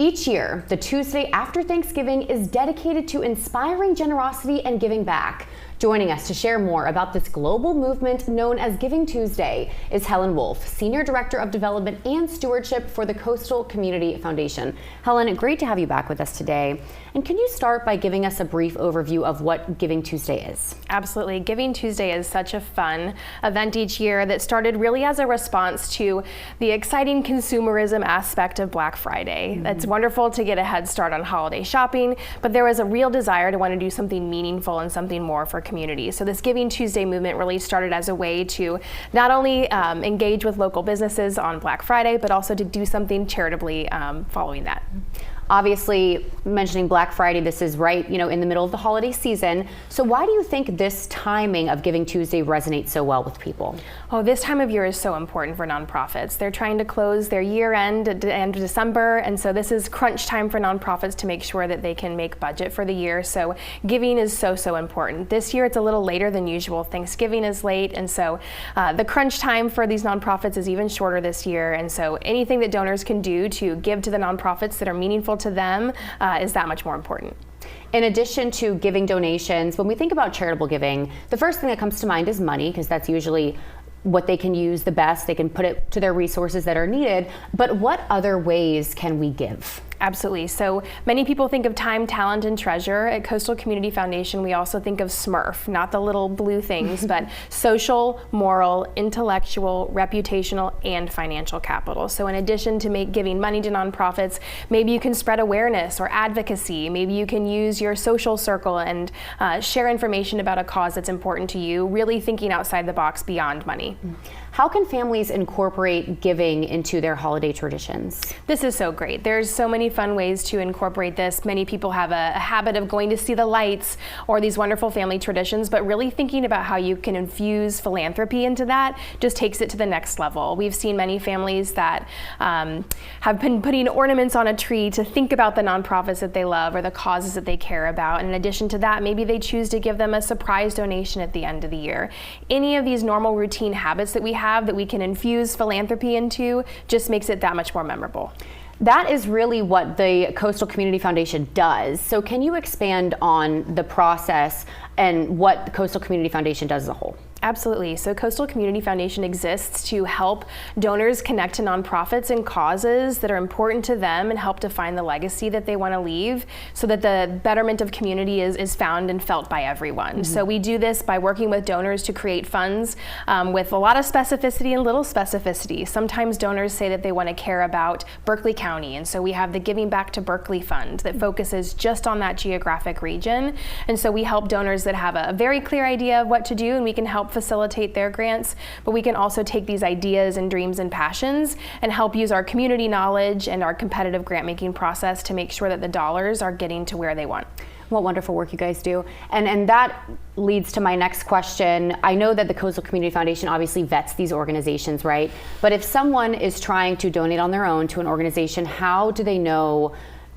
Each year, the Tuesday after Thanksgiving is dedicated to inspiring generosity and giving back. Joining us to share more about this global movement known as Giving Tuesday is Helen Wolf, Senior Director of Development and Stewardship for the Coastal Community Foundation. Helen, great to have you back with us today. And can you start by giving us a brief overview of what Giving Tuesday is? Absolutely. Giving Tuesday is such a fun event each year that started really as a response to the exciting consumerism aspect of Black Friday. It's wonderful to get a head start on holiday shopping, but there was a real desire to want to do something meaningful and something more for community. So this Giving Tuesday movement really started as a way to not only engage with local businesses on Black Friday, but also to do something charitably following that. Obviously, mentioning Black Friday, this is right, in the middle of the holiday season. So why do you think this timing of Giving Tuesday resonates so well with people? Oh, this time of year is so important for nonprofits. They're trying to close their year end at the end of December, and so this is crunch time for nonprofits to make sure that they can make budget for the year. So giving is so important. This year it's a little later than usual. Thanksgiving is late, and so the crunch time for these nonprofits is even shorter this year. And so anything that donors can do to give to the nonprofits that are meaningful to them is that much more important. In addition to giving donations, when we think about charitable giving, the first thing that comes to mind is money, because that's usually what they can use the best. They can put it to their resources that are needed. But what other ways can we give? Absolutely. So many people think of time, talent, and treasure. At Coastal Community Foundation, we also think of SMURF, not the little blue things, but social, moral, intellectual, reputational, and financial capital. So in addition to giving money to nonprofits, maybe you can spread awareness or advocacy. Maybe you can use your social circle and share information about a cause that's important to you, really thinking outside the box beyond money. How can families incorporate giving into their holiday traditions? This is so great. There's so many fun ways to incorporate this. Many people have a habit of going to see the lights or these wonderful family traditions, but really thinking about how you can infuse philanthropy into that just takes it to the next level. We've seen many families that have been putting ornaments on a tree to think about the nonprofits that they love or the causes that they care about. And in addition to that, maybe they choose to give them a surprise donation at the end of the year. Any of these normal routine habits that we have that we can infuse philanthropy into just makes it that much more memorable. That is really what the Coastal Community Foundation does. So can you expand on the process and what the Coastal Community Foundation does as a whole? Absolutely. So Coastal Community Foundation exists to help donors connect to nonprofits and causes that are important to them and help define the legacy that they want to leave so that the betterment of community is found and felt by everyone. So we do this by working with donors to create funds with a lot of specificity and little specificity. Sometimes donors say that they want to care about Berkeley County, and so we have the Giving Back to Berkeley Fund that focuses just on that geographic region. And so we help donors that have a very clear idea of what to do, and we can help facilitate their grants, but we can also take these ideas and dreams and passions and help use our community knowledge and our competitive grant making process to make sure that the dollars are getting to where they want. What wonderful work you guys do. And that leads to my next question. I know that the Coastal Community Foundation obviously vets these organizations, right? But if someone is trying to donate on their own to an organization, how do they know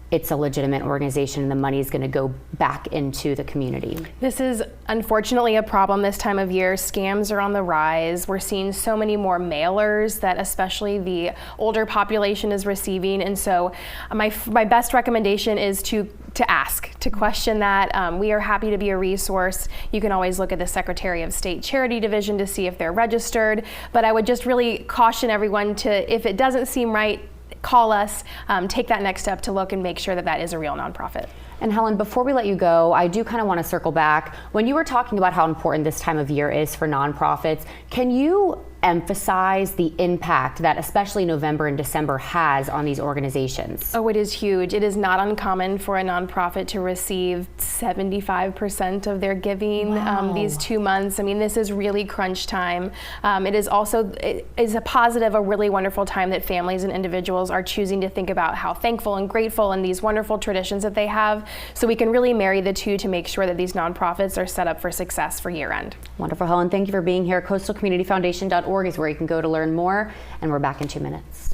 it's a legitimate organization and the money is going to go back into the community? This is unfortunately a problem this time of year. Scams are on the rise. We're seeing so many more mailers that especially the older population is receiving. And so my best recommendation is to ask, to question that. We are happy to be a resource. You can always look at the Secretary of State Charity Division to see if they're registered. But I would just really caution everyone to, if it doesn't seem right, call us, take that next step to look and make sure that that is a real nonprofit. And Helen, before we let you go, I do kind of want to circle back. When you were talking about how important this time of year is for nonprofits, can you emphasize the impact that especially November and December has on these organizations? Oh, it is huge. It is not uncommon for a nonprofit to receive 75% of their giving these 2 months. I mean, this is really crunch time. It is a positive, a really wonderful time that families and individuals are choosing to think about how thankful and grateful and these wonderful traditions that they have. So we can really marry the two to make sure that these nonprofits are set up for success for year end. Wonderful, Helen. Thank you for being here. CoastalCommunityFoundation.org is where you can go to learn more, and we're back in 2 minutes.